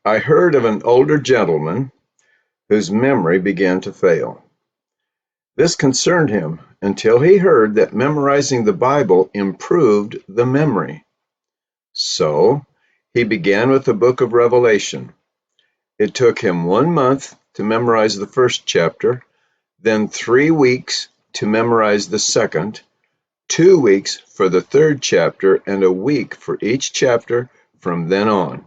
I heard of an older gentleman whose memory began to fail. This concerned him until he heard that memorizing the Bible improved the memory. So he began with the book of Revelation. It took him 1 month to memorize the first chapter, then 3 weeks to memorize the second, 2 weeks for the third chapter, and a week for each chapter from then on.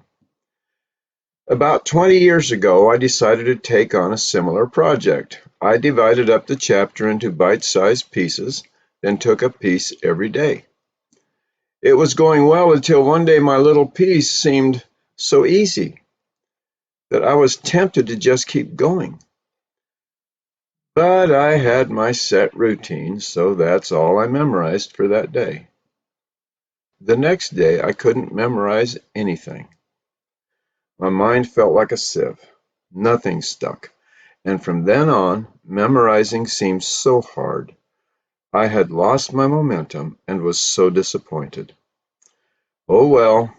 About 20 years ago, I decided to take on a similar project. I divided up the chapter into bite-sized pieces, then took a piece every day. It was going well until one day my little piece seemed so easy that I was tempted to just keep going. But I had my set routine, so that's all I memorized for that day. The next day, I couldn't memorize anything. My mind felt like a sieve. Nothing stuck. And from then on, memorizing seemed so hard. I had lost my momentum and was so disappointed. Oh well,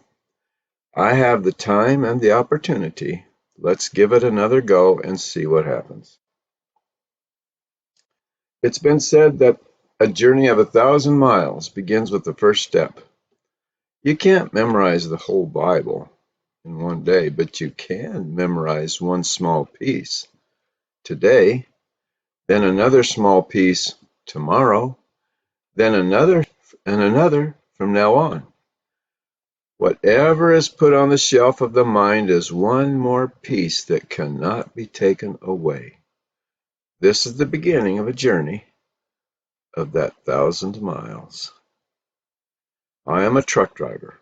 I have the time and the opportunity. Let's give it another go and see what happens. It's been said that a journey of 1,000 miles begins with the first step. You can't memorize the whole Bible in one day, but you can memorize one small piece today, then another small piece tomorrow, then another and another from now on. Whatever is put on the shelf of the mind is one more piece that cannot be taken away. This is the beginning of a journey of that 1,000 miles. I am a truck driver.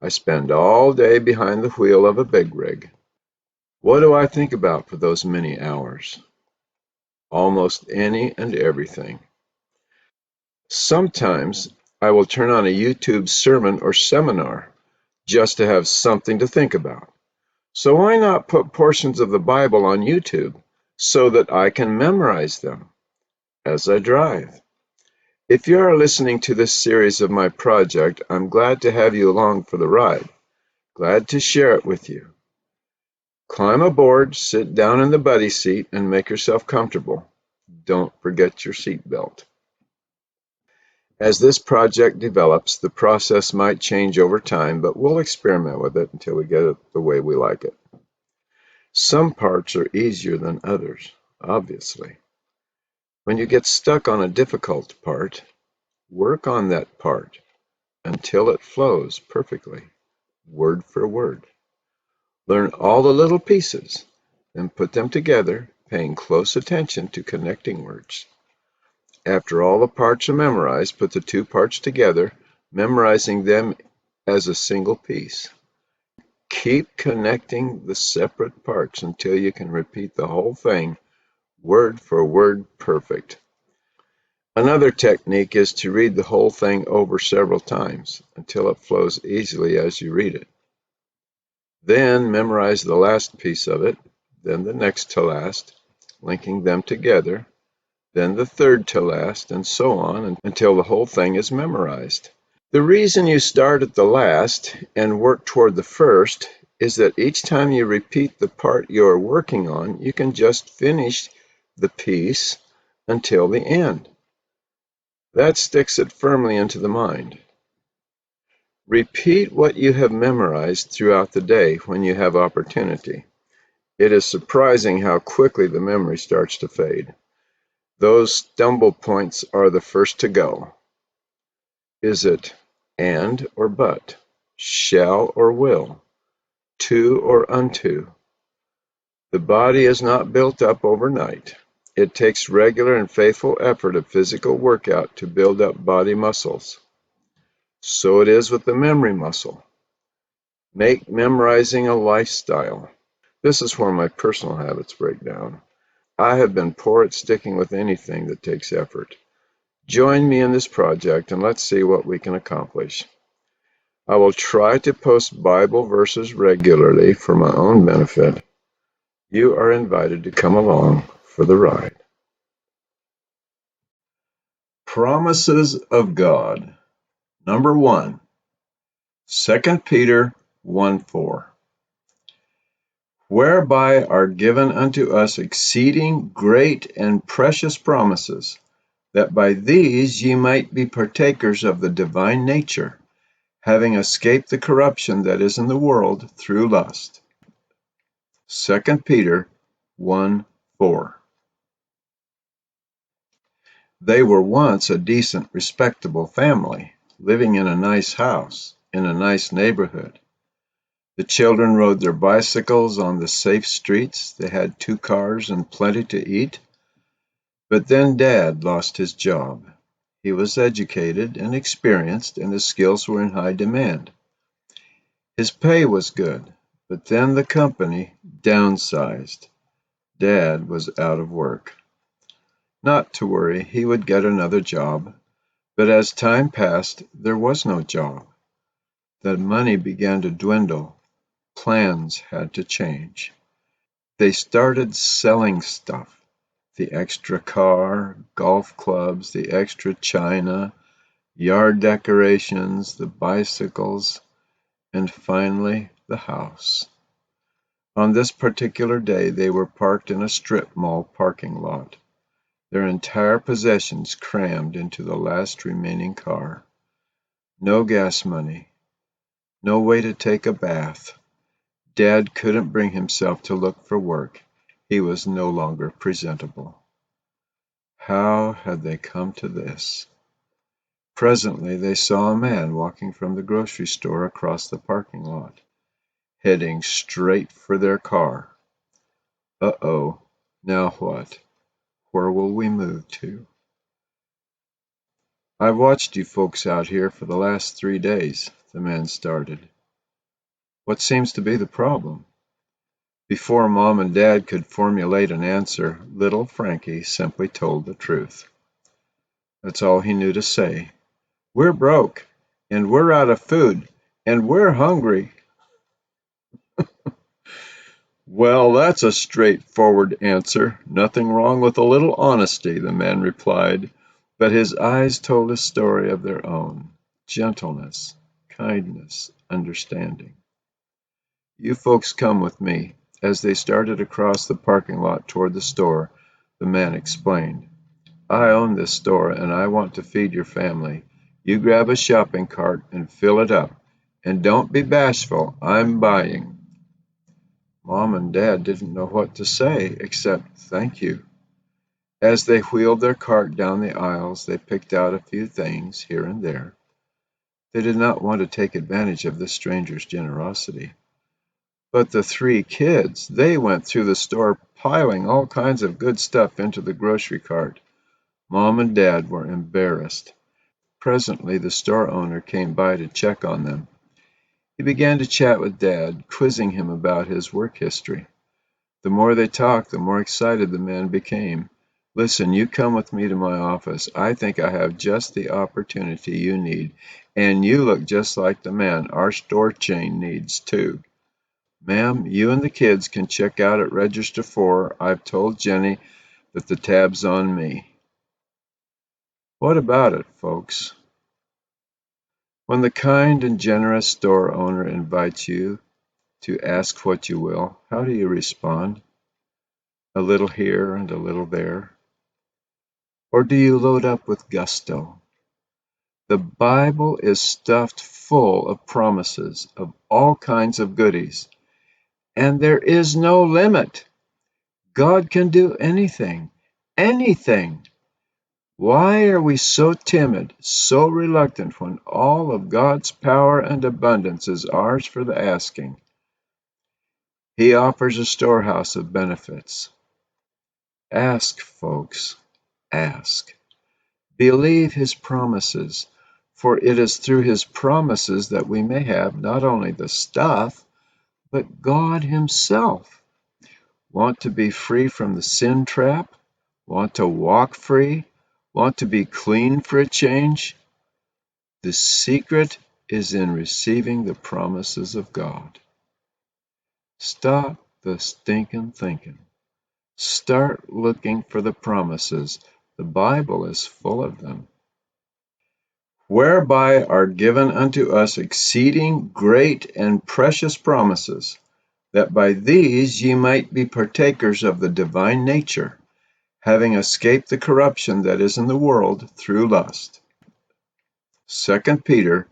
I spend all day behind the wheel of a big rig. What do I think about for those many hours? Almost any and everything. Sometimes I will turn on a YouTube sermon or seminar just to have something to think about. So why not put portions of the Bible on YouTube so that I can memorize them as I drive? If you are listening to this series of my project, I'm glad to have you along for the ride. Glad to share it with you. Climb aboard, sit down in the buddy seat, and make yourself comfortable. Don't forget your seatbelt. As this project develops, the process might change over time, but we'll experiment with it until we get it the way we like it. Some parts are easier than others, obviously. When you get stuck on a difficult part, work on that part until it flows perfectly, word for word. Learn all the little pieces, then put them together, paying close attention to connecting words. After all the parts are memorized, put the two parts together, memorizing them as a single piece. Keep connecting the separate parts until you can repeat the whole thing, word for word perfect. Another technique is to read the whole thing over several times until it flows easily as you read it. Then memorize the last piece of it, then the next to last, linking them together, then the third to last, and so on until the whole thing is memorized. The reason you start at the last and work toward the first is that each time you repeat the part you are working on, you can just finish the piece until the end. That sticks it firmly into the mind. Repeat what you have memorized throughout the day when you have opportunity. It is surprising how quickly the memory starts to fade. Those stumble points are the first to go. Is it and or but, shall or will, to or unto? The body is not built up overnight. It takes regular and faithful effort of physical workout to build up body muscles. So it is with the memory muscle. Make memorizing a lifestyle. This is where my personal habits break down. I have been poor at sticking with anything that takes effort. Join me in this project and let's see what we can accomplish. I will try to post Bible verses regularly for my own benefit. You are invited to come along for the ride. Promises of God. Number 1, 2 Peter 1:4. whereby are given unto us exceeding great and precious promises, that by these ye might be partakers of the divine nature, having escaped the corruption that is in the world through lust. 2 Peter 1:4. They were once a decent, respectable family, living in a nice house, in a nice neighborhood. The children rode their bicycles on the safe streets. They had 2 cars and plenty to eat. But then Dad lost his job. He was educated and experienced, and his skills were in high demand. His pay was good, but then the company downsized. Dad was out of work. Not to worry, he would get another job. But as time passed, there was no job. The money began to dwindle. Plans had to change. They started selling stuff. The extra car, golf clubs, the extra china, yard decorations, the bicycles, and finally the house. On this particular day, they were parked in a strip mall parking lot, their entire possessions crammed into the last remaining car. No gas money, no way to take a bath. Dad couldn't bring himself to look for work. He was no longer presentable. How had they come to this? Presently they saw a man walking from the grocery store across the parking lot, heading straight for their car. Uh-oh, now what? Where will we move to? I've watched you folks out here for the last 3 days, the man started. What seems to be the problem? Before Mom and Dad could formulate an answer, little Frankie simply told the truth. That's all he knew to say. We're broke, and we're out of food, and we're hungry. Well, that's a straightforward answer. Nothing wrong with a little honesty, the man replied, but his eyes told a story of their own. Gentleness, kindness, understanding. You folks come with me. As they started across the parking lot toward the store, the man explained. I own this store and I want to feed your family. You grab a shopping cart and fill it up. And don't be bashful, I'm buying. Mom and Dad didn't know what to say except thank you. As they wheeled their cart down the aisles, they picked out a few things here and there. They did not want to take advantage of the stranger's generosity. But the 3 kids, they went through the store piling all kinds of good stuff into the grocery cart. Mom and Dad were embarrassed. Presently the store owner came by to check on them. He began to chat with Dad, quizzing him about his work history. The more they talked, the more excited the man became. Listen, you come with me to my office. I think I have just the opportunity you need, and you look just like the man our store chain needs too. Ma'am, you and the kids can check out at Register 4. I've told Jenny that the tab's on me. What about it, folks? When the kind and generous store owner invites you to ask what you will, how do you respond? A little here and a little there? Or do you load up with gusto? The Bible is stuffed full of promises of all kinds of goodies, and there is no limit. God can do anything, anything. Why are we so timid, so reluctant when all of God's power and abundance is ours for the asking? He offers a storehouse of benefits. Ask, folks, ask. Believe his promises, for it is through his promises that we may have not only the stuff, but God himself. Want to be free from the sin trap? Want to walk free? Want to be clean for a change? The secret is in receiving the promises of God. Stop the stinking thinking. Start looking for the promises. The Bible is full of them. Whereby are given unto us exceeding great and precious promises, that by these ye might be partakers of the divine nature, having escaped the corruption that is in the world through lust. 2 Peter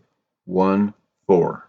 1:4.